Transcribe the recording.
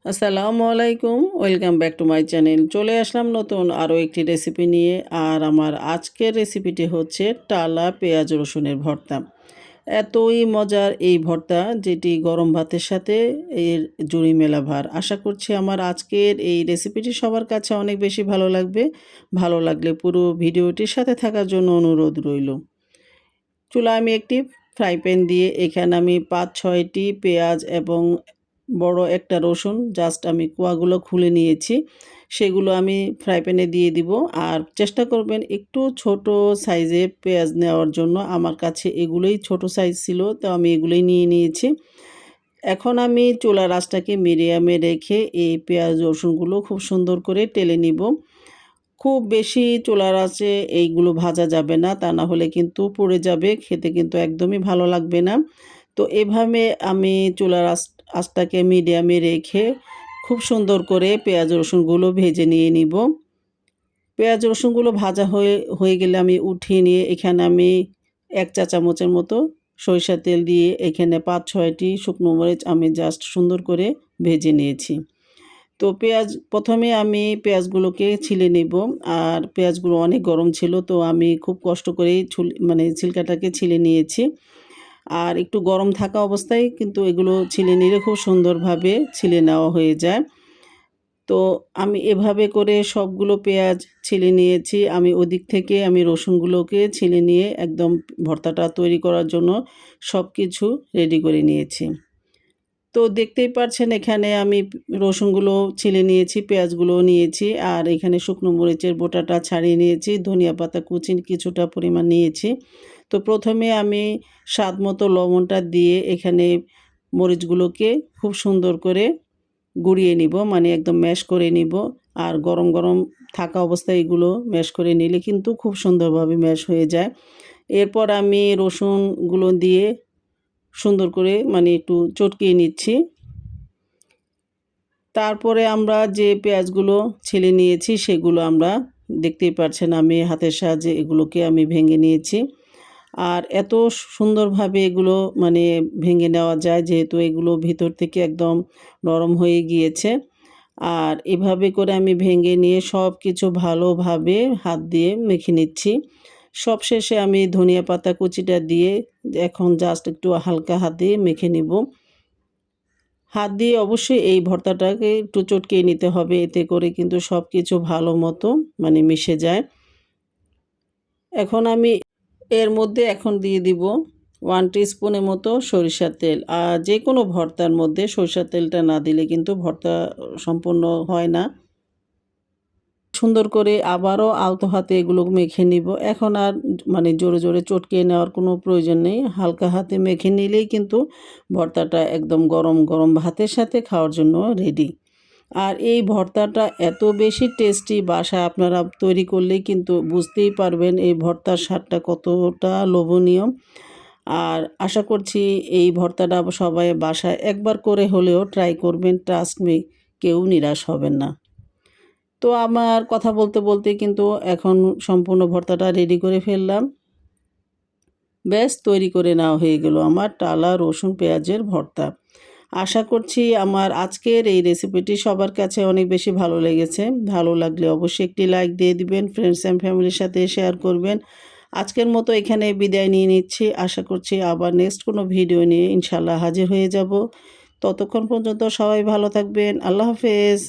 আসসালামু আলাইকুম, welcome back to my channel. চলে আসলাম নতুন আরও একটি রেসিপি নিয়ে। আর আমার আজকের রেসিপিটি হচ্ছে টালা পেঁয়াজ রসুনের ভর্তা। এতই মজার এই ভর্তা, যেটি গরম ভাতের সাথে এর জুড়ি মেলা ভার। আশা করছি আমার আজকের এই রেসিপিটি সবার কাছে অনেক বেশি ভালো লাগবে। ভালো লাগলে পুরো ভিডিওটির সাথে থাকার জন্য অনুরোধ রইল। চুলায় আমি একটি ফ্রাই প্যান দিয়ে এখানে আমি ৫-৬টি পেঁয়াজ এবং বড় একটা রসুন জাস্ট আমি কোয়াগুলো খুলে নিয়েছি, সেগুলো আমি ফ্রাই প্যানে দিয়ে দিব। আর চেষ্টা করবেন একটু ছোট সাইজের পেঁয়াজ নেওয়ার জন্য। আমার কাছে এগুলোই ছোট সাইজ ছিল, তো আমি এগুলোই নিয়ে নিয়েছি। এখন আমি চুলার আঁচটাকে মিডিয়ামে রেখে এই পেঁয়াজ রসুনগুলো খুব সুন্দর করে টেলে নিব। খুব বেশি চুলার আঁচে এইগুলো ভাজা যাবে না, তা না হলে কিন্তু পুড়ে যাবে, খেতে কিন্তু একদমই ভালো লাগবে না। তো এভাবে আমি চুলার আঁচটাকে মিডিয়ামে রেখে খুব সুন্দর করে পেঁয়াজ রসুনগুলো ভেজে নিয়ে নিব। পেঁয়াজ রসুনগুলো ভাজা হয়ে গেলে আমি উঠিয়ে নিয়ে এখানে আমি ১ চা চামচের মতো সরিষার তেল দিয়ে এখানে ৫-৬টি শুকনো মরিচ আমি জাস্ট সুন্দর করে ভেজে নিয়েছি। তো প্রথমে আমি পেঁয়াজগুলোকে ছিলে নেব। আর পেঁয়াজগুলো অনেক গরম ছিল, তো আমি খুব কষ্ট করেই ছিলকাটাকে ছিলে নিয়েছি। আর একটু গরম থাকা অবস্থায় কিন্তু এগুলো ছিলে নিলে খুব সুন্দরভাবে ছিলে নেওয়া হয়ে যায়। তো আমি এভাবে করে সবগুলো পেঁয়াজ ছিলে নিয়েছি। আমি ওদিক থেকে আমি রসুনগুলোকে ছিলে নিয়ে একদম ভর্তাটা তৈরি করার জন্য সব কিছু রেডি করে নিয়েছি। তো দেখতেই পাচ্ছেন এখানে আমি রসুনগুলো ছিলে নিয়েছি, পেঁয়াজগুলো নিয়েছি, আর এখানে শুকনো মরিচের বোটাটা ছাড়িয়ে নিয়েছি, ধনিয়া পাতা কুচি কিছুটা পরিমাণ নিয়েছি। তো প্রথমে আমি স্বাদ মতো লবণটা দিয়ে এখানে মরিচগুলোকে খুব সুন্দর করে গুঁড়িয়ে নিব, মানে একদম ম্যাশ করে নিব। আর গরম গরম থাকা অবস্থায় এগুলো ম্যাশ করে নিলে কিন্তু খুব সুন্দরভাবে ম্যাশ হয়ে যায়। এরপর আমি রসুনগুলো দিয়ে সুন্দর করে মানে একটু চটকিয়ে নিচ্ছি। তারপরে আমরা যে পেঁয়াজগুলো ছিলে নিয়েছি সেগুলো আমরা দেখতেই পাচ্ছেন আমি হাতের সাহায্যে এগুলোকে আমি ভেঙে নিয়েছি। আর এত সুন্দরভাবে এগুলো মানে ভেঙে নেওয়া যায়, যেহেতু এগুলো ভিতর থেকে একদম নরম হয়ে গিয়েছে। আর এভাবে করে আমি ভেঙে নিয়ে সব কিছু ভালোভাবে হাত দিয়ে মেখে নিচ্ছি। সবশেষে আমি ধনিয়া পাতা কুচিটা দিয়ে এখন জাস্ট একটু হালকা হাতে মেখে নিব। হাত দিয়ে অবশ্যই এই ভর্তাটাকে একটু চটকিয়ে নিতে হবে, এতে করে কিন্তু সব কিছু ভালো মতো মানে মিশে যায়। এখন আমি এর মধ্যে এখন দিয়ে দিব 1 টিস্পুনের মতো সরিষার তেল। আর যে কোনো ভর্তার মধ্যে সরিষার তেলটা না দিলে কিন্তু ভর্তা সম্পূর্ণ হয় না। সুন্দর করে আবারও আলতো হাতে এগুলো মেখে নিব। এখন আর মানে জোরে জোরে চটকিয়ে নেওয়ার কোনো প্রয়োজন নেই। হালকা হাতে মেখে নিলেই কিন্তু ভর্তাটা একদম গরম গরম ভাতের সাথে খাওয়ার জন্য রেডি। আর এই ভর্তাটা এত বেশি টেস্টি, বাসায় আপনারা তৈরি করলেই কিন্তু বুঝতেই পারবেন এই ভর্তার স্বাদটা কতটা লোভনীয়। আর আশা করছি এই ভর্তাটা সবাই বাসায় একবার করে হলেও ট্রাই করবেন। ট্রাস্ট মি, কেউ নিরাশ হবেন না। তো আমার কথা বলতে বলতে কিন্তু এখন সম্পূর্ণ ভর্তাটা রেডি করে ফেললাম। ব্যাস তৈরি করে নেওয়া হয়ে গেল আমার টালা রসুন পেঁয়াজের ভর্তা। আশা করছি আমার আজকের এই রেসিপিটি সবার কাছে অনেক বেশি ভালো লেগেছে। ভালো লাগলে অবশ্যই একটি লাইক দিয়ে দিবেন, ফ্রেন্ডস অ্যান্ড ফ্যামিলির সাথে শেয়ার করবেন। আজকের মতো এখানে বিদায় নিয়ে নিচ্ছি। আশা করছি আবার নেক্সট কোনো ভিডিও নিয়ে ইনশাল্লাহ হাজির হয়ে যাব। ততক্ষণ পর্যন্ত সবাই ভালো থাকবেন। আল্লাহ হাফেজ।